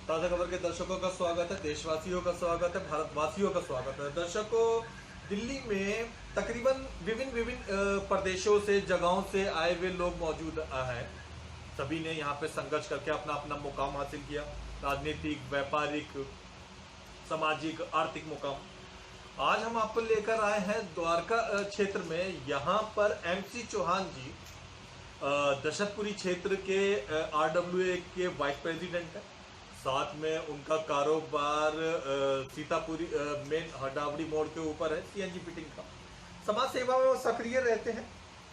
ताज़ा खबर के दर्शकों का स्वागत है, देशवासियों का स्वागत है, भारतवासियों का स्वागत है। दर्शकों, दिल्ली में तकरीबन विभिन्न विभिन्न प्रदेशों से, जगहों से आए हुए लोग मौजूद हैं। सभी ने यहाँ पे संघर्ष करके अपना अपना मुकाम हासिल किया, राजनीतिक, व्यापारिक, सामाजिक, आर्थिक मुकाम। आज हम आपको लेकर आए हैं द्वारका क्षेत्र में। यहाँ पर एमसी चौहान जी दशरथपुरी क्षेत्र के आरडब्ल्यूए के वाइस प्रेसिडेंट है। साथ में उनका कारोबार सीतापुरी मेन हडावड़ी मोड़ के ऊपर है, सीएनजी फिटिंग का। समाज सेवा में वो सक्रिय रहते हैं।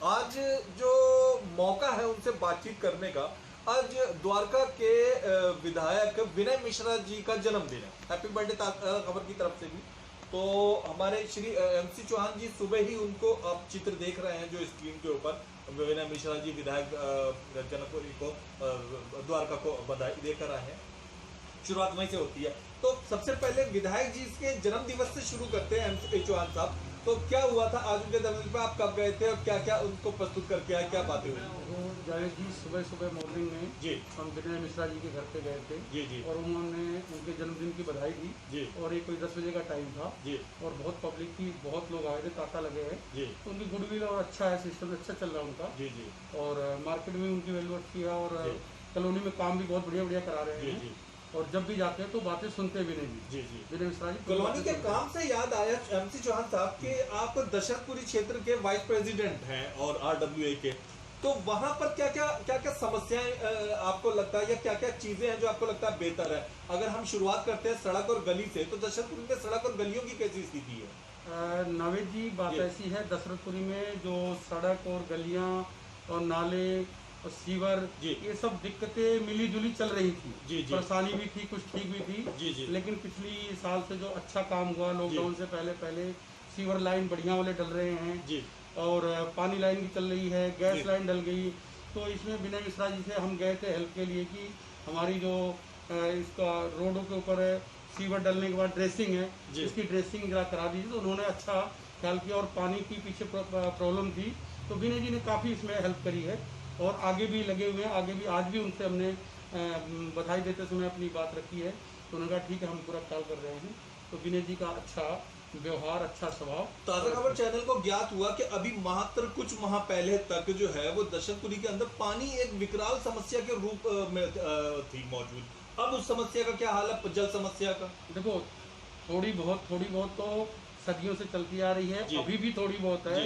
आज जो मौका है उनसे बातचीत करने का, आज द्वारका के विधायक विनय मिश्रा जी का जन्मदिन है। हैप्पी बर्थडे खबर की तरफ से भी। तो हमारे श्री एमसी चौहान जी सुबह ही उनको आप चित्र देख रहे हैं जो स्क्रीन के ऊपर, विनय मिश्रा जी विधायक जनकपुरी को द्वारका को बधाई देकर आए हैं। शुरुआत वहीं से होती है। तो सबसे पहले विधायक जी के जन्म दिवस से शुरू करते हैं। एमसी चौहान साहब, तो क्या हुआ था आज उनके जन्मदिन पर? आप कब गए थे और क्या क्या उनको प्रस्तुत करके आए, क्या बातें हुई? जावेद जी, सुबह सुबह मॉर्निंग में जी हम विनय मिश्रा जी के घर पे गए थे जी जी और उन्होंने उनके जन्मदिन की बधाई दी जी और ये कोई 10 बजे का टाइम था जी और बहुत पब्लिक थी, बहुत लोग आए थे, तांता लगे हैं। जी तो उनकी गुडविल और अच्छा है, सिस्टम अच्छा चल रहा है उनका। जी जी और मार्केट में उनकी वैल्यू अच्छी है और जी। कॉलोनी में काम भी बहुत बढ़िया बढ़िया करा रहे जी हैं। जी और जब भी जाते हैं तो बातें सुनते हैं विनय जी। जी जी विनय मिश्रा जी कॉलोनी के काम से याद आया एमसी चौहान साहब कि आप दशरथपुरी क्षेत्र के वाइस प्रेसिडेंट हैं और आरडब्ल्यूए के। तो वहां पर क्या क्या समस्याएं आपको लगता है, या क्या क्या चीजें हैं जो आपको लगता है बेहतर है? अगर हम शुरुआत करते हैं सड़क और गली से, तो दशरथपुरी में सड़क और गलियों की कैसी स्थिति है? नवेद जी, बात ऐसी है, दशरथपुरी में जो सड़क और गलियां और नाले और सीवर, ये सब दिक्कतें मिली जुली चल रही थी। जी जी परेशानी भी थी, कुछ ठीक भी थी। जी जी लेकिन पिछली साल से जो अच्छा काम हुआ, लॉकडाउन से पहले पहले सीवर लाइन बढ़िया वाले डल रहे हैं जी और पानी लाइन भी चल रही है, गैस लाइन डल गई। तो इसमें विनय मिश्रा जी से हम गए थे हेल्प के लिए कि हमारी जो इसका रोडों के ऊपर सीवर डलने के बाद ड्रेसिंग है, इसकी ड्रेसिंग जरा करा दीजिए। तो उन्होंने अच्छा ख्याल किया और पानी की पीछे प्रॉब्लम थी, तो विनय जी ने काफ़ी इसमें हेल्प करी है और आगे भी लगे हुए हैं। आगे भी आज भी उनसे हमने बधाई देते समय अपनी बात रखी है, तो उन्होंने कहा ठीक है, हम पूरा ख्याल कर रहे हैं। तो विनय जी का अच्छा व्यवहार, अच्छा स्वभाव। ताज़ा खबर चैनल को ज्ञात हुआ कि अभी मात्र कुछ माह पहले तक जो है वो दशरथपुरी के अंदर पानी एक विकराल समस्या के रूप में थी मौजूद। अब उस समस्या का क्या हाल है, जल समस्या का? देखो, थोड़ी बहुत तो सदियों से चलती आ रही है, अभी भी थोड़ी बहुत है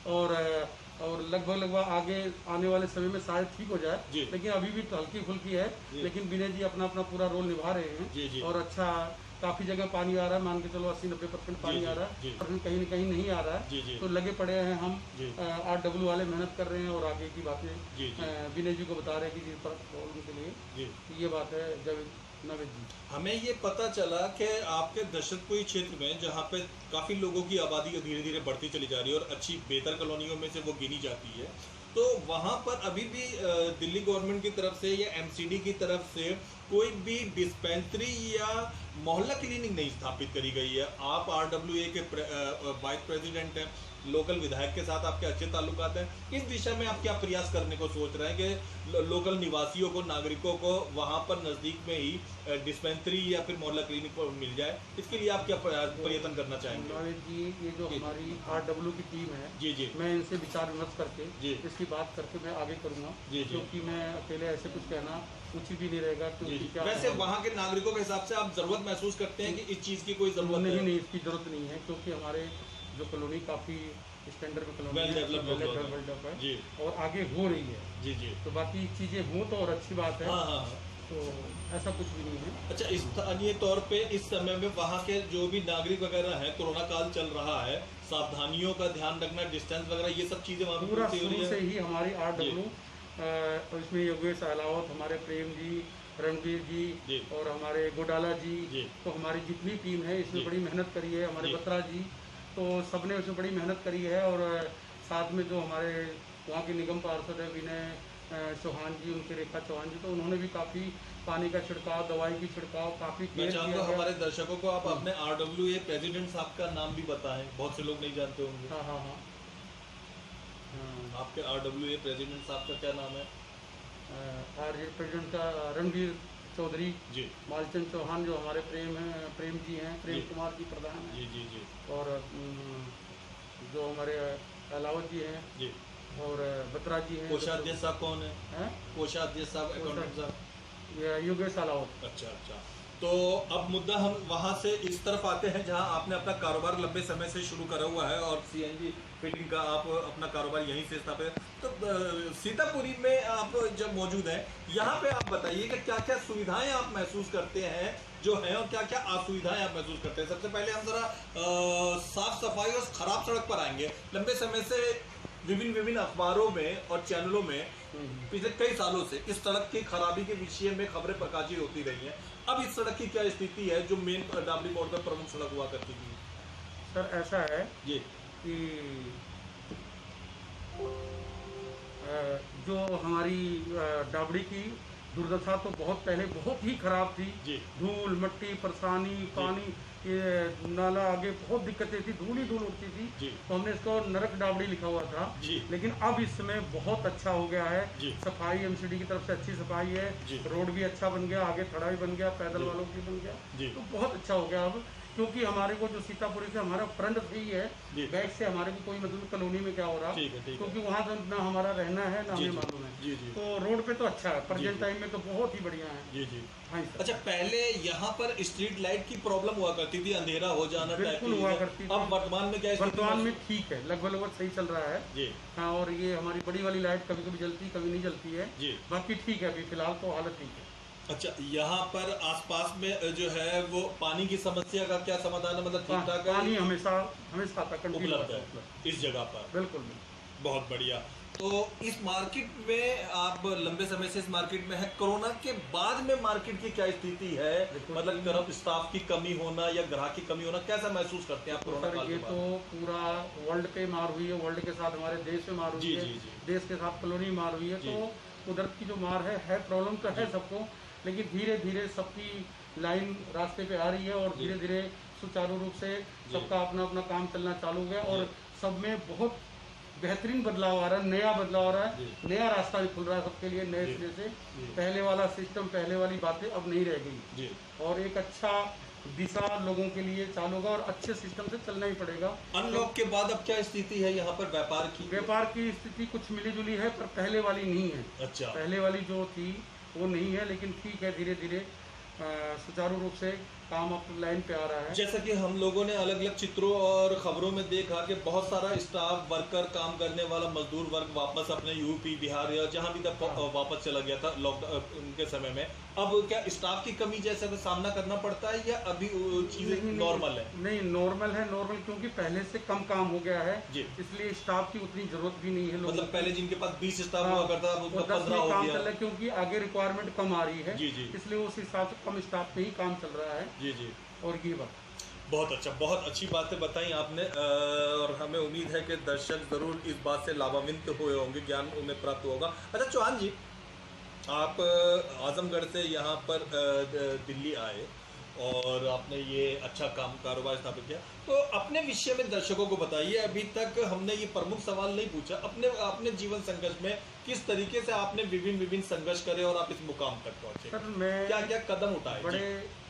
और लगभग आगे आने वाले समय में शायद ठीक हो जाए, लेकिन अभी भी तो हल्की फुल्की है। लेकिन विनय जी अपना अपना पूरा रोल निभा रहे हैं और अच्छा, काफी जगह पानी आ रहा है, मान के चलो 80-90% पानी आ रहा है, और कहीं न कहीं नहीं आ रहा है। तो लगे पड़े हैं हम, आरडब्ल्यू वाले मेहनत कर रहे हैं और आगे की बातें विनय जी को बता रहे हैं कि प्रॉब्लम के लिए ये बात है। जब नवेद जी, हमें ये पता चला कि आपके दशरथपुरी क्षेत्र में, जहाँ पे काफ़ी लोगों की आबादी धीरे धीरे बढ़ती चली जा रही है और अच्छी बेहतर कॉलोनियों में से वो गिनी जाती है, तो वहाँ पर अभी भी दिल्ली गवर्नमेंट की तरफ से या एमसीडी की तरफ से कोई भी डिस्पेंसरी या मोहल्ला क्लिनिक नहीं स्थापित करी गई है। आप आरडब्ल्यूए के वाइस प्रेसिडेंट हैं, लोकल विधायक के साथ आपके अच्छे ताल्लुकात हैं। इस दिशा में आप क्या प्रयास करने को सोच रहे हैं कि लोकल निवासियों को, नागरिकों को वहाँ पर नज़दीक में ही डिस्पेंसरी या फिर मोहल्ला क्लिनिक मिल जाए? इसके लिए आप क्या प्रयत्न करना चाहेंगे? नवेद जी, ये जो हमारी आरडब्ल्यू की टीम है, जी मैं इनसे विचार विमर्श करके इसकी बात करके मैं आगे करूँगा, क्योंकि मैं अकेले ऐसे कुछ कहना उचित भी नहीं रहेगा। क्योंकि वैसे वहाँ के नागरिकों के हिसाब से आप जरूरत महसूस करते हैं कि इस चीज़ की कोई जरूरत नहीं, इसकी जरूरत नहीं है, क्योंकि हमारे जो कॉलोनी काफ़ी स्टैंडर्ड में कॉलोनी डेवलप है और आगे हो रही है। जी तो बाकी चीज़ें हों तो और अच्छी बात है। तो ऐसा कुछ भी नहीं है। अच्छा, स्थानीय तौर पे इस समय में वहाँ के जो भी नागरिक वगैरह हैं, कोरोना काल चल रहा है, सावधानियों का ध्यान रखना, डिस्टेंस वगैरह, ये सब चीज़ें वहाँ पूरा शुरू से ही हमारी आरडब्ल्यू, इसमें योगेश अहलावत, हमारे प्रेम जी, रणवीर जी और हमारे गोडाला जी, तो हमारी जितनी टीम है इसमें बड़ी मेहनत करी है। हमारे बत्रा जी, तो सबने उसमें बड़ी मेहनत करी है। और साथ में जो हमारे वहाँ के निगम पार्षद है विनय चौहान जी, उनके रेखा चौहान जी, तो उन्होंने भी काफ़ी पानी का छिड़काव, दवाई की छिड़काव काफ़ी मैं चाहूँगा हमारे दर्शकों को आप अपने आरडब्ल्यूए प्रेसिडेंट साहब का नाम भी बताएं, बहुत से लोग नहीं जानते होंगे। हाँ, आपके आरडब्ल्यूए प्रेसिडेंट साहब का क्या नाम है? प्रेसिडेंट का रणवीर चौधरी, जी मालचंद चौहान जो हमारे प्रेम जी हैं, प्रेम कुमार जी प्रधान हैं, जी जी जी और जो हमारे अलावत जी हैं जी। और बत्रा जी हैं। कोषाध्यक्ष साहब कौन है? हैं? कोषाध्यक्ष साहब, अकाउंटेंट साहब। ये योगेश अलावत। अच्छा अच्छा। तो अब मुद्दा हम वहां से इस तरफ आते हैं जहां आपने अपना कारोबार लंबे समय से शुरू करा हुआ है और सीएनजी फिटिंग का आप अपना कारोबार यहीं से स्थापित। तो सीतापुरी में आप जब मौजूद हैं, यहाँ पे आप बताइए कि क्या क्या सुविधाएं आप महसूस करते हैं जो हैं और क्या क्या असुविधाएं आप महसूस करते हैं। सबसे पहले हम जरा साफ सफाई और खराब सड़क पर आएंगे। लंबे समय से विभिन्न अखबारों में और चैनलों में पिछले कई सालों से इस सड़क की खराबी के विषय में खबरें प्रकाशित होती रही हैं। अब इस सड़क की क्या स्थिति है जो मेन डाबली मोड़ पर प्रमुख सड़क हुआ करती थी? सर ऐसा है जी कि जो हमारी डाबड़ी की दुर्दशा तो बहुत पहले बहुत ही खराब थी। जी धूल मट्टी परेशानी पानी, ये नाला आगे बहुत दिक्कतें थी, धूल ही धूल उड़ती थी। जी तो हमने इसको नरक डाबड़ी लिखा हुआ था। जी। लेकिन अब इस समय बहुत अच्छा हो गया है। जी। सफाई एमसीडी की तरफ से अच्छी सफाई है। जी। रोड भी अच्छा बन गया, आगे खड़ा भी बन गया, पैदल वालों की बन गया। जी। तो बहुत अच्छा हो गया अब, क्योंकि हमारे को जो सीतापुरी से हमारा फ्रंट से ही है, जी। बैक से हमारे को कोई मतलब कॉलोनी में क्या हो रहा, ठीक है क्योंकि वहाँ तो ना हमारा रहना है ना हमें मालूम है। जी जी तो रोड पे तो अच्छा है, प्रेजेंट जी। टाइम में तो बहुत ही बढ़िया है। जी जी। हाँ जी सर। अच्छा, पहले यहाँ पर स्ट्रीट लाइट की प्रॉब्लम हुआ करती थी, अंधेरा हो जाना, बिल्कुल हुआ करती थी। अब वर्तमान में क्या स्थिति वर्तमान में ठीक है, लगभग सही चल रहा है। जी हाँ, और ये हमारी बड़ी वाली लाइट कभी कभी जलती कभी नहीं जलती है। जी। बाकी ठीक है, अभी फिलहाल तो हालत ठीक है। अच्छा, यहाँ पर आसपास में जो है वो पानी की समस्या का क्या समाधान है? मतलब ठीक ठाक है? पानी हमेशा हमेशा आता, कंटिन्यू उपलब्ध है इस जगह पर? बिल्कुल। बहुत बढ़िया। तो इस मार्केट में आप लंबे समय से इस मार्केट में है, कोरोना के बाद में मार्केट की क्या स्थिति है? मतलब गर्भ स्टाफ की कमी होना या ग्राहक की कमी होना, कैसा महसूस करते हैं आप कोरोना काल ये के बाद? तो पूरा वर्ल्ड पे मार हुई है, वर्ल्ड के साथ हमारे देश में मार हुई है, देश के साथ कॉलोनी मार हुई है। तो उधर की जो मार है प्रॉब्लम तो है सबको, लेकिन धीरे धीरे सबकी लाइन रास्ते पे आ रही है और धीरे धीरे सुचारू रूप से सबका अपना अपना काम चलना चालू हो गया और सब में बहुत बेहतरीन बदलाव आ रहा है, नया बदलाव आ रहा है, नया रास्ता भी खुल रहा है सबके लिए नए सिरे से। पहले वाला सिस्टम, पहले वाली बातें अब नहीं रह गई और एक अच्छा दिशा लोगों के लिए चालू होगा और अच्छे सिस्टम से चलना ही पड़ेगा। अनलॉक के बाद अब क्या स्थिति है यहाँ पर व्यापार की? व्यापार की स्थिति कुछ मिली जुली है, पर पहले वाली नहीं है। अच्छा। पहले वाली जो थी वो नहीं है, लेकिन ठीक है, धीरे धीरे सुचारू रूप से काम अब लाइन पे आ रहा है। जैसा कि हम लोगों ने अलग अलग चित्रों और खबरों में देखा कि बहुत सारा स्टाफ, वर्कर, काम करने वाला मजदूर वर्ग वापस अपने यूपी, बिहार या जहां भी तक वापस चला गया था लॉकडाउन के समय में। अब क्या स्टाफ की कमी जैसा का सामना करना पड़ता है या अभी चीजें नॉर्मल है? नहीं, नॉर्मल है, नॉर्मल, क्योंकि पहले से कम काम हो गया है, इसलिए स्टाफ की उतनी जरूरत भी नहीं है। मतलब पहले जिनके पास 20 स्टाफ हुआ करता था, 15 हो काम गया, चल रहा है, क्योंकि आगे रिक्वायरमेंट कम आ रही है, इसलिए उस हिसाब से कम स्टाफ में ही काम चल रहा है। जी जी। और ये बात बहुत अच्छा, बहुत अच्छी बातें बताई आपने और हमें उम्मीद है कि दर्शक जरूर इस बात से लाभान्वित हुए होंगे, ज्ञान उन्हें प्राप्त होगा। अच्छा चौहान जी, आप आजमगढ़ से यहाँ पर दिल्ली आए और आपने ये अच्छा कारोबार स्थापित किया, तो अपने विषय में दर्शकों को बताइए। अभी तक हमने ये प्रमुख सवाल नहीं पूछा, अपने जीवन संघर्ष में किस तरीके से आपने विभिन्न संघर्ष करे और आप इस मुकाम तक पहुंचे? सर, मैं क्या क्या कदम उठाए? बड़े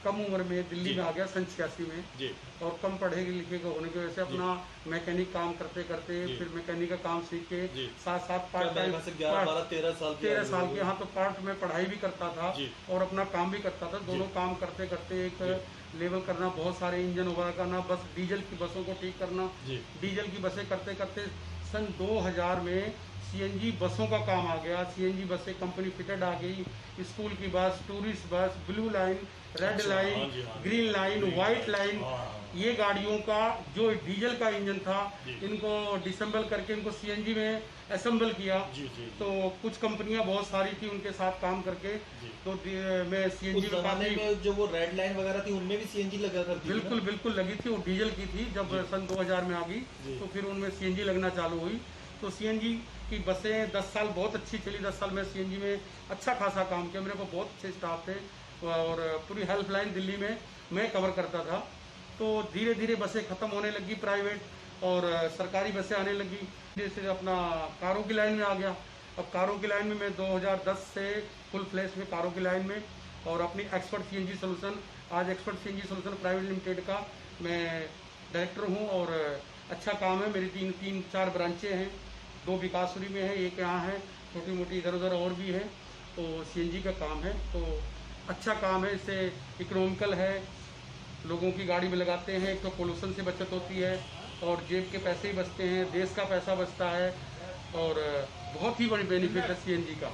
कम उम्र में दिल्ली में आ गया, सन 86 में जी। और कम पढ़े लिखे होने की वजह से अपना मैकेनिक काम करते करते फिर मैकेनिक का काम सीख के साथ साथ पार्ट टाइम 13 साल के यहाँ तो पार्ट में पढ़ाई भी करता था और अपना काम भी करता था। दोनों काम करते करते एक लेवल करना, बहुत सारे इंजन वगैरह करना, बस डीजल की बसों को ठीक करना, डीजल की बसें करते करते सन 2000 में सीएनजी बसों का काम आ गया। सीएनजी बसें कंपनी फिटेड आ गई, स्कूल की बस, tourist bus, blue line, red line, green line, white line, ये गाड़ियों का जो डीजल का इंजन था इनको डिसेंबल करके इनको सीएनजी में असेंबल किया। तो कुछ कंपनियां बहुत सारी थी, उनके साथ काम करके तो मैं सीएनजी में जो वो रेड लाइन वगैरह थी उनमें भी सीएनजी लगा करती थी? बिल्कुल बिल्कुल लगी थी, वो डीजल की थी। जब सन 2000 में आ गई तो फिर उनमें सीएनजी लगना चालू हुई। तो सीएनजी की बसें 10 साल बहुत अच्छी चली। 10 साल में सीएनजी में अच्छा खासा काम किया, मेरे को बहुत अच्छे स्टाफ थे और पूरी हेल्पलाइन दिल्ली में मैं कवर करता था। तो धीरे धीरे बसें ख़त्म होने लगी, प्राइवेट और सरकारी बसें आने लगी। जैसे अपना कारों की लाइन में आ गया। अब कारों की लाइन में मैं 2010 से फुल फ्लैश में कारों की लाइन में और अपनी एक्सपर्ट सीएनजी सोल्यूशन, आज expert CNG solution private limited का मैं डायरेक्टर हूँ और अच्छा काम है। मेरी तीन चार ब्रांचें हैं, 2 विकासपुरी में है, एक यहाँ है, छोटी मोटी इधर उधर और भी है। तो सीएनजी का काम है, तो अच्छा काम है, इससे इकोनॉमिकल है, लोगों की गाड़ी में लगाते हैं, एक तो पोल्यूशन से बचत होती है और जेब के पैसे ही बचते हैं, देश का पैसा बचता है और बहुत ही बड़ी बेनिफिट है सीएनजी का।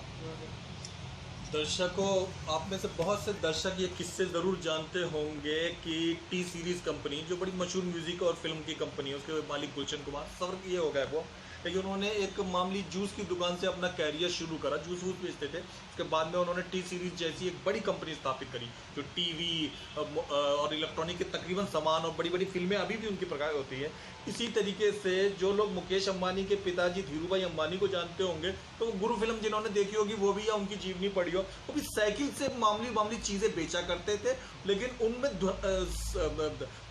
दर्शकों, आप में से बहुत से दर्शक ये किस्से ज़रूर जानते होंगे कि टी सीरीज़ कंपनी, जो बड़ी मशहूर म्यूज़िक और फिल्म की कंपनी है, उसके मालिक गुलशन कुमार, स्वर्ग ये हो गए वो, लेकिन उन्होंने एक मामूली जूस की दुकान से अपना कैरियर शुरू करा, जूस वूस बेचते थे। उसके बाद में उन्होंने टी सीरीज़ जैसी एक बड़ी कंपनी स्थापित करी, जो टीवी और इलेक्ट्रॉनिक के तकरीबन सामान और बड़ी बड़ी फिल्में अभी भी उनकी प्रकार होती है। इसी तरीके से जो लोग मुकेश अंबानी के पिताजी धीरूभाई अंबानी को जानते होंगे, तो वो गुरु फिल्म जिन्होंने देखी होगी वो भी, या उनकी जीवनी पढ़ी हो, वो भी साइकिल से मामूली चीज़ें बेचा करते थे, लेकिन उनमें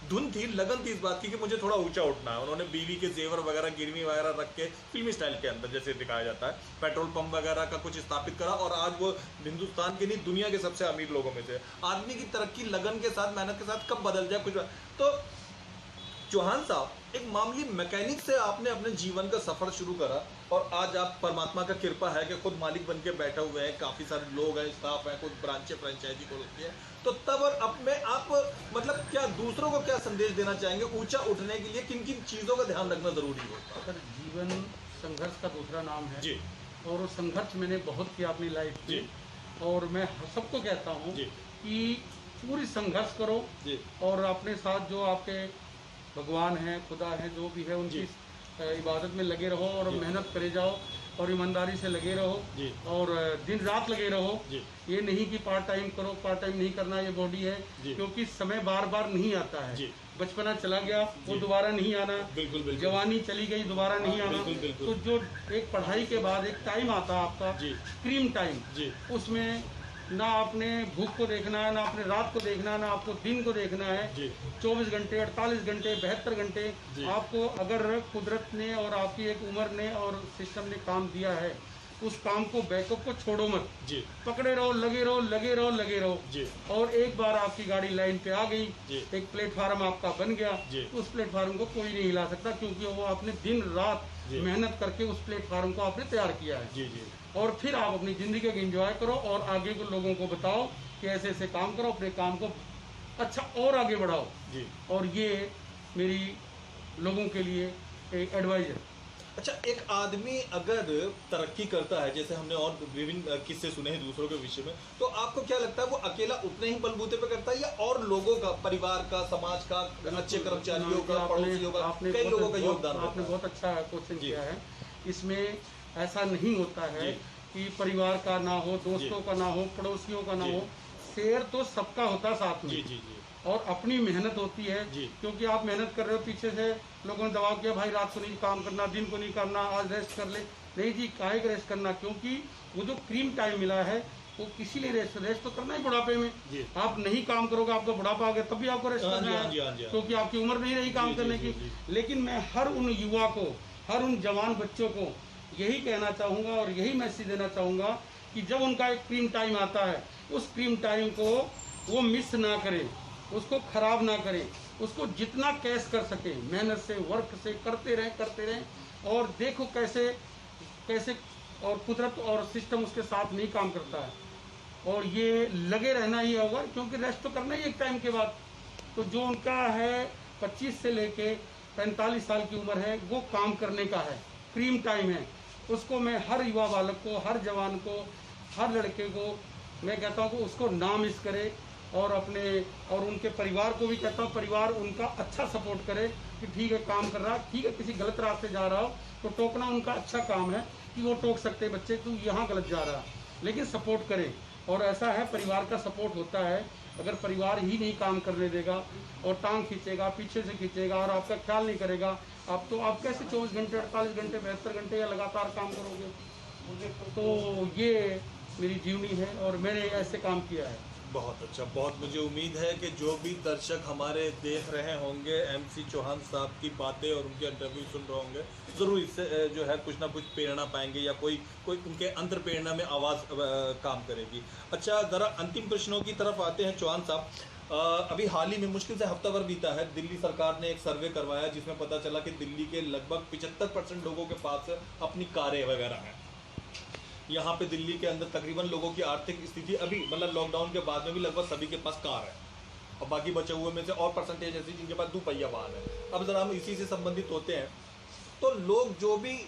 धुन थी, लगन थी इस बात की कि मुझे थोड़ा ऊंचा उठना है। उन्होंने बीवी के जेवर वगैरह, गिरवी वगैरह रख के फिल्मी स्टाइल के अंदर जैसे दिखाया जाता है, पेट्रोल पंप वगैरह का कुछ स्थापित करा और आज वो हिंदुस्तान के नहीं दुनिया के सबसे अमीर लोगों में से। आदमी की तरक्की लगन के साथ, मेहनत के साथ कब बदल जाए कुछ। तो चौहान साहब, एक मामूली मैकेनिक से आपने अपने जीवन का सफर शुरू करा और आज आप, परमात्मा का कृपा है कि खुद मालिक बन के बैठे हुए हैं, काफ़ी सारे लोग हैं, स्टाफ है, कुछ ब्रांचें फ्रेंचाइजी खोलती है। तो तब और अब में आप मतलब क्या दूसरों को क्या संदेश देना चाहेंगे ऊंचा उठने के लिए, किन किन चीज़ों का ध्यान रखना जरूरी होता है? सर, जीवन संघर्ष का दूसरा नाम है जी, और संघर्ष मैंने बहुत किया अपनी लाइफ में, और मैं सबको कहता हूँ कि पूरी संघर्ष करो जी, और अपने साथ जो आपके भगवान हैं, खुदा है, जो भी है, उनकी इबादत में लगे रहो और मेहनत करे जाओ और ईमानदारी से लगे रहो और दिन रात लगे रहो। ये नहीं कि पार्ट टाइम करो, पार्ट टाइम नहीं करना, ये बॉडी है, क्योंकि समय बार बार नहीं आता है। बचपना चला गया, वो दोबारा नहीं आना, बिल्कुल। जवानी चली गई, दोबारा नहीं आना। तो जो एक पढ़ाई के बाद एक टाइम आता है आपका स्क्रीन टाइम, उसमें ना आपने भूख को देखना है, ना आपने रात को देखना है, ना आपको दिन को देखना है। 24 घंटे, 48 घंटे, 72 घंटे आपको अगर कुदरत ने और आपकी एक उम्र ने और सिस्टम ने काम दिया है, उस काम को, बैकअप को छोड़ो मत, पकड़े रहो, लगे रहो, लगे रहो, लगे रहो। और एक बार आपकी गाड़ी लाइन पे आ गई, एक प्लेटफार्म आपका बन गया, तो उस प्लेटफार्म को कोई नहीं हिला सकता, क्योंकि वो आपने दिन रात मेहनत करके उस प्लेटफार्म को आपने तैयार किया है। और फिर आप अपनी ज़िंदगी को एंजॉय करो और आगे को लोगों को बताओ कि ऐसे ऐसे काम करो, अपने काम को अच्छा और आगे बढ़ाओ। और ये मेरी लोगों के लिए एक एडवाइस है। अच्छा, एक आदमी अगर तरक्की करता है, जैसे हमने और विभिन्न किस्से सुने हैं दूसरों के विषय में, तो आपको क्या लगता है वो अकेला उतने ही बलबूते पे करता है या और लोगों का, परिवार का, समाज का, अच्छे कर्मचारियों का, पड़ोसियों का, कई लोगों का योगदान? आपने बहुत अच्छा क्वेश्चन किया है। इसमें ऐसा नहीं होता है कि परिवार का ना हो, दोस्तों का ना हो, पड़ोसियों का ना हो, शेयर तो सबका होता है साथ में। और अपनी मेहनत होती है, क्योंकि आप मेहनत कर रहे हो, पीछे से लोगों ने दबाव किया, भाई रात को नहीं काम करना, दिन को नहीं करना, आज रेस्ट कर ले। नहीं जी, काहे का रेस्ट करना, क्योंकि वो जो क्रीम टाइम मिला है वो किसी लिए रेस्ट तो करना ही बुढ़ापे में। आप नहीं काम करोगे, आपको बुढ़ापा आ गया, तब भी आपको रेस्ट करना है, क्योंकि आपकी उम्र नहीं रही काम करने की। लेकिन मैं हर उन युवा को, हर उन जवान बच्चों को यही कहना चाहूँगा और यही मैसेज देना चाहूँगा कि जब उनका एक क्रीम टाइम आता है, उस क्रीम टाइम को वो मिस ना करें, उसको खराब ना करें, उसको जितना कैश कर सके मेहनत से, वर्क से करते रहें और देखो कैसे कैसे और कुदरत और सिस्टम उसके साथ नहीं काम करता है। और ये लगे रहना ही होगा, क्योंकि रेस्ट तो करना ही एक टाइम के बाद। तो जो उनका है 25 से लेके 45 साल की उम्र है, वो काम करने का है, क्रीम टाइम है। उसको मैं हर युवा बालक को, हर जवान को, हर लड़के को मैं कहता हूँ कि उसको ना मिस करे और अपने और उनके परिवार को भी कहता हूँ, परिवार उनका अच्छा सपोर्ट करे कि ठीक है काम कर रहा, ठीक है किसी गलत रास्ते जा रहा हो तो टोकना उनका अच्छा काम है कि वो टोक सकते बच्चे तू यहाँ गलत जा रहा, लेकिन सपोर्ट करें। और ऐसा है, परिवार का सपोर्ट होता है। अगर परिवार ही नहीं काम करने देगा और टांग खींचेगा, पीछे से खींचेगा और आपका ख्याल नहीं करेगा, आप कैसे 24 घंटे, 48 घंटे, 72 घंटे या लगातार काम करोगे? तो ये मेरी जीवनी है और मैंने ऐसे काम किया है। बहुत अच्छा, बहुत मुझे उम्मीद है कि जो भी दर्शक हमारे देख रहे होंगे MC चौहान साहब की बातें और उनके इंटरव्यू सुन रहे होंगे, ज़रूर इससे जो है कुछ ना कुछ प्रेरणा पाएंगे या कोई उनके अंतर प्रेरणा में आवाज़ काम करेगी। अच्छा, ज़रा अंतिम प्रश्नों की तरफ आते हैं चौहान साहब। अभी हाल ही में मुश्किल से हफ्ता भर बीता है, दिल्ली सरकार ने एक सर्वे करवाया जिसमें पता चला कि दिल्ली के लगभग 75% लोगों के पास अपनी कारें वगैरह हैं। यहाँ पे दिल्ली के अंदर तकरीबन लोगों की आर्थिक स्थिति अभी मतलब लॉकडाउन के बाद में भी लगभग सभी के पास कार है, और बाकी बचे हुए में से और परसेंटेज ऐसी जिनके पास दुपहिया वाहन है। अब ज़रा हम इसी से संबंधित होते हैं, तो लोग जो भी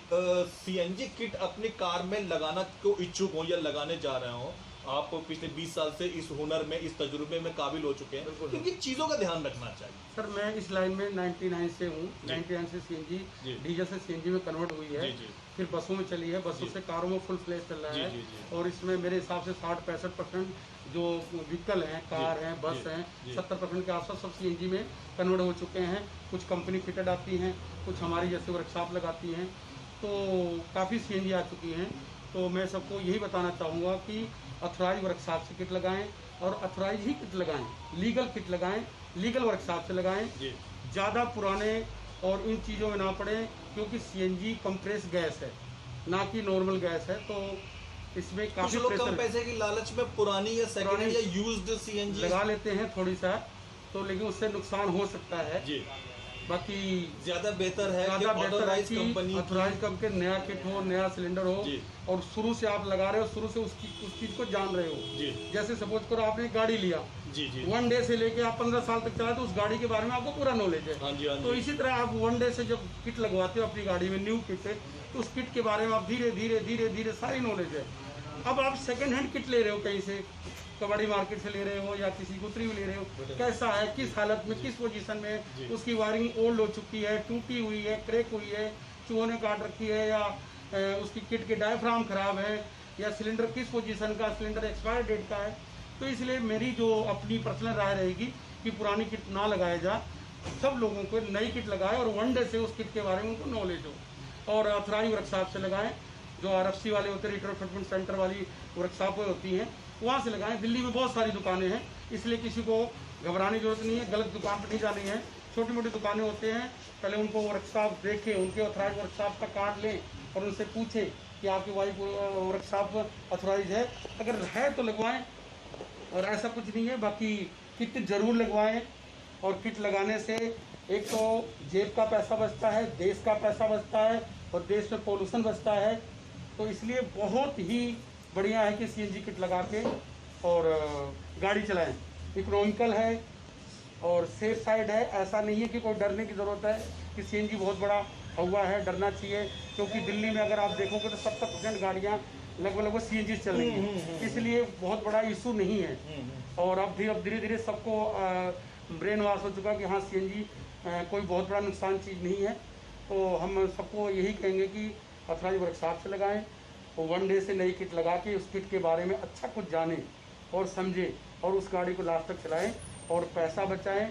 CNG किट अपनी कार में लगाना को इच्छुक हों या लगाने जा रहे हों, आप पिछले 20 साल से इस हुनर में, इस तजुर्बे में काबिल हो चुके हैं, तो किन चीज़ों का ध्यान रखना चाहिए? सर, मैं इस लाइन में 99 से हूँ। 99 से CNG डीजल से CNG में कन्वर्ट हुई है, फिर बसों में चली है, बसों से कारों में फुल फ्लैश चल रहा है। और इसमें मेरे हिसाब से 60-65% जो व्हीकल हैं, कार हैं, बस हैं, 70% के आसपास सब CNG में कन्वर्ट हो चुके हैं। कुछ कंपनी फिटेड आती हैं, कुछ हमारी जैसे वर्कशॉप लगाती हैं, तो काफ़ी CNG आ चुकी हैं। तो मैं सबको यही बताना चाहूँगा कि अथोराइज वर्कशॉप से किट लगाएं और अथोराइज ही किट लगाएं, लीगल किट लगाएं, लीगल वर्कशॉप से लगाएं, ज़्यादा पुराने और इन चीज़ों में ना पड़े, क्योंकि CNG कंप्रेस गैस है, ना कि नॉर्मल गैस है। तो इसमें काफ़ी लोग कम पैसे की लालच में पुरानी या सेकंड हैंड या यूज्ड CNG लगा लेते हैं थोड़ी सा, तो लेकिन उससे नुकसान हो सकता है जी। बाकी ज़्यादा बेहतर है कि ऑथराइज कंपनी नया किट हो, नया सिलेंडर हो, और शुरू से आप लगा रहे हो, शुरू से उस चीज़ को जान रहे हो। जैसे सपोज करो आपने गाड़ी लिया, 1 डे से लेके आप 15 साल तक चला, तो उस गाड़ी के बारे में आपको पूरा नॉलेज है। तो इसी तरह आप 1 डे से जब किट लगवाते हो अपनी गाड़ी में, न्यू किट है, तो उस किट के बारे में आप धीरे धीरे सारी नॉलेज है। अब आप सेकेंड हैंड किट ले रहे हो, कहीं से कबाड़ी मार्केट से ले रहे हो या किसी गुतरी में ले रहे हो, कैसा है, किस हालत में, किस पोजीशन में, उसकी वायरिंग ओल्ड हो चुकी है, टूटी हुई है, क्रैक हुई है, चूहों ने काट रखी है, या उसकी किट के डायफ्राम खराब है, या सिलेंडर किस पोजीशन का, सिलेंडर एक्सपायर डेट का है। तो इसलिए मेरी जो अपनी पर्सनल राय रहेगी कि पुरानी किट ना लगाया जा, सब लोगों को नई किट लगाए और 1 डे से उस किट के बारे में उनको नॉलेज हो, और अथोराइज वर्कशॉप से लगाएं। जो RFC वाले होते हैं, रिट्रोफिटमेंट सेंटर वाली वर्कशॉपें होती हैं, वहाँ से लगाएं। दिल्ली में बहुत सारी दुकानें हैं, इसलिए किसी को घबराने की जरूरत नहीं है, गलत दुकान पर नहीं जानी है। छोटी मोटी दुकानें होते हैं, पहले उनको वर्कशॉप देखें, उनके अथोराइज वर्कशॉप का कार्ड लें और उनसे पूछें कि आपकी वर्कशॉप अथोराइज है। अगर है तो लगवाएं, और ऐसा कुछ नहीं है। बाकी किट जरूर लगवाएं, और किट लगाने से एक तो जेब का पैसा बचता है, देश का पैसा बचता है, और देश में पोल्यूशन बचता है। तो इसलिए बहुत ही बढ़िया है कि CNG किट लगा के और गाड़ी चलाएं। इकोनॉमिकल है और सेफ साइड है, ऐसा नहीं है कि कोई डरने की ज़रूरत है कि CNG बहुत बड़ा हुआ है, डरना चाहिए। क्योंकि दिल्ली में अगर आप देखोगे तो 70% गाड़ियाँ लगभग CNG चल रही हैं, इसलिए बहुत बड़ा इशू नहीं है। और अब धीरे धीरे सबको ब्रेन वॉश हो चुका कि हाँ, CNG कोई बहुत बड़ा नुकसान चीज़ नहीं है। तो हम सबको यही कहेंगे कि अथोराइज वर्कशॉप से लगाएं, और 1 डे से नई किट लगा के उस किट के बारे में अच्छा कुछ जानें और समझें, और उस गाड़ी को लास्ट तक चलाएं, और पैसा बचाएं,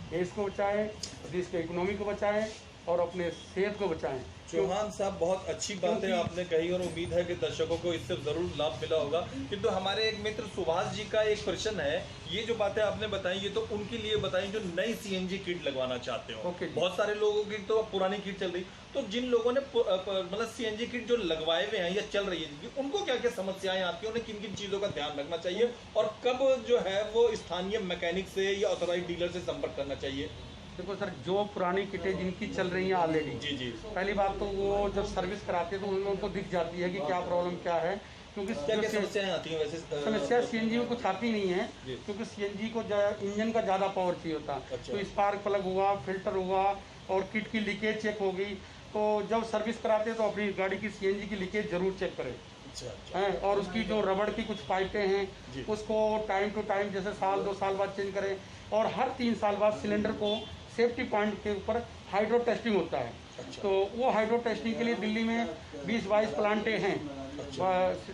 देश को बचाएं, देश के इकोनॉमी को बचाएं, और अपने सेहत को बचाएं। चौहान साहब, बहुत अच्छी बातें आपने कही और उम्मीद है कि दर्शकों को इससे जरूर लाभ मिला होगा। किंतु हमारे एक मित्र सुभाष जी का एक प्रश्न है, ये जो बातें आपने बताई ये तो उनके लिए बताई जो नई CNG किट लगवाना चाहते हो। बहुत सारे लोगों की तो पुरानी किट चल रही, तो जिन लोगों ने मतलब CNG किट जो लगवाए हुए हैं या चल रही है, उनको क्या क्या समस्याएं आती हैं, उन्हें किन किन चीज़ों का ध्यान रखना चाहिए, और कब जो है वो स्थानीय मैकेनिक से या ऑथोराइज डीलर से संपर्क करना चाहिए? देखो सर, जो पुरानी किटें जिनकी चल रही हैं ऑलरेडी, जी, पहली बात तो वो जब सर्विस कराते हैं तो उनमें उनको दिख जाती है कि क्या प्रॉब्लम क्या है। क्योंकि क्या समस्याएं आती हैं? वैसे समस्या CNG में कुछ आती नहीं है, क्योंकि CNG को इंजन का ज़्यादा पावर चाहिए होता है। तो स्पार्क प्लग हुआ, फिल्टर हुआ, और किट की लीकेज चेक हो गई, तो जब सर्विस कराते हैं तो अपनी गाड़ी की CNG की लीकेज जरूर चेक करें। और उसकी जो रबड़ की कुछ पाइपें हैं उसको टाइम टू टाइम, जैसे 1-2 साल बाद चेंज करें, और हर 3 साल बाद सिलेंडर को सेफ्टी पॉइंट के ऊपर हाइड्रो टेस्टिंग होता है। तो वो हाइड्रो टेस्टिंग के लिए दिल्ली में 20-22 प्लांटें हैं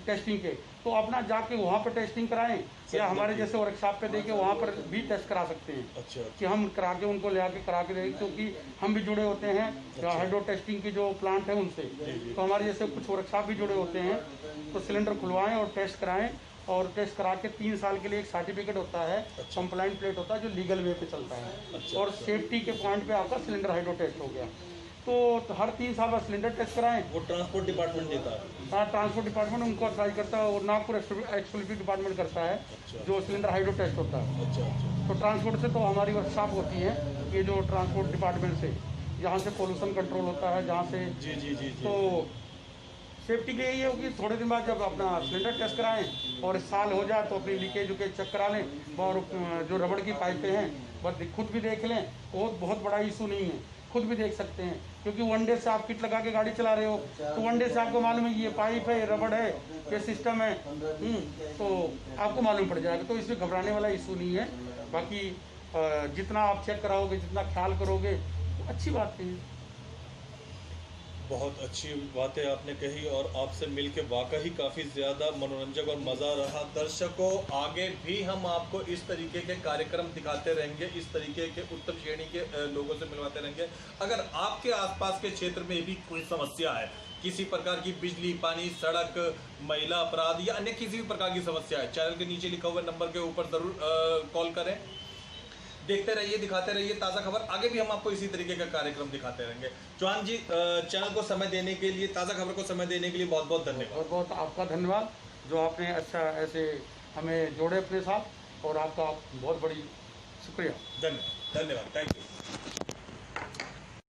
टेस्टिंग के, तो अपना जाके वहाँ पर टेस्टिंग कराएं, या हमारे जैसे वर्कशॉप पे देके वहाँ पर भी टेस्ट करा सकते हैं। कि हम करा के उनको ले आके करा के देंगे, क्योंकि हम भी जुड़े होते हैं हाइड्रो टेस्टिंग की जो प्लांट है उनसे, तो हमारे जैसे कुछ वर्कशॉप भी जुड़े होते हैं। तो सिलेंडर खुलवाएं और टेस्ट कराएं, और टेस्ट करा के 3 साल के लिए एक सर्टिफिकेट होता है, कंप्लाइंट प्लेट होता है जो लीगल वे पे चलता है। और सेफ्टी के पॉइंट पे आपका सिलेंडर हाइड्रो टेस्ट हो गया। तो हर 3 साल बाद सिलेंडर टेस्ट कराएं। वो ट्रांसपोर्ट डिपार्टमेंट देता है? हाँ, ट्रांसपोर्ट डिपार्टमेंट उनको अथॉराइज करता है और नागपुर एक्सक्लूसिव डिपार्टमेंट करता है जो सिलेंडर हाइड्रो टेस्ट होता है। तो ट्रांसपोर्ट से तो हमारी वर्कशॉप होती है, ये जो ट्रांसपोर्ट डिपार्टमेंट से जहाँ से पोल्यूशन कंट्रोल होता है, जहाँ से जी। तो सेफ्टी के यही है कि थोड़े दिन बाद जब अपना सिलेंडर टेस्ट कराएं और साल हो जाए तो अपनी लीकेज उकेज चेक करा लें। और जो रबड़ की पाइपें हैं बस खुद भी देख लें, बहुत बड़ा इशू नहीं है, खुद भी देख सकते हैं। क्योंकि वनडे से आप किट लगा के गाड़ी चला रहे हो तो वनडे से आपको मालूम है ये पाइप है, रबड़ है, ये सिस्टम है, तो आपको मालूम पड़ जाएगा। तो इसमें घबराने वाला इशू नहीं है। बाकी जितना आप चेक कराओगे, जितना ख्याल करोगे, अच्छी बात है। बहुत अच्छी बातें आपने कही और आपसे मिलके वाकई काफ़ी ज़्यादा मनोरंजक और मज़ा रहा। दर्शकों, आगे भी हम आपको इस तरीके के कार्यक्रम दिखाते रहेंगे, इस तरीके के उत्तम श्रेणी के लोगों से मिलवाते रहेंगे। अगर आपके आसपास के क्षेत्र में भी कोई समस्या है, किसी प्रकार की बिजली, पानी, सड़क, महिला अपराध या अन्य किसी भी प्रकार की समस्या है, चैनल के नीचे लिखा हुए नंबर के ऊपर ज़रूर कॉल करें। देखते रहिए, दिखाते रहिए ताज़ा खबर। आगे भी हम आपको इसी तरीके का कार्यक्रम दिखाते रहेंगे। चौहान जी, चैनल को समय देने के लिए, ताज़ा खबर को समय देने के लिए बहुत बहुत धन्यवाद। बहुत बहुत आपका धन्यवाद जो आपने अच्छा ऐसे हमें जोड़े अपने साथ, और आपका बहुत बड़ी शुक्रिया। धन्यवाद, थैंक यू।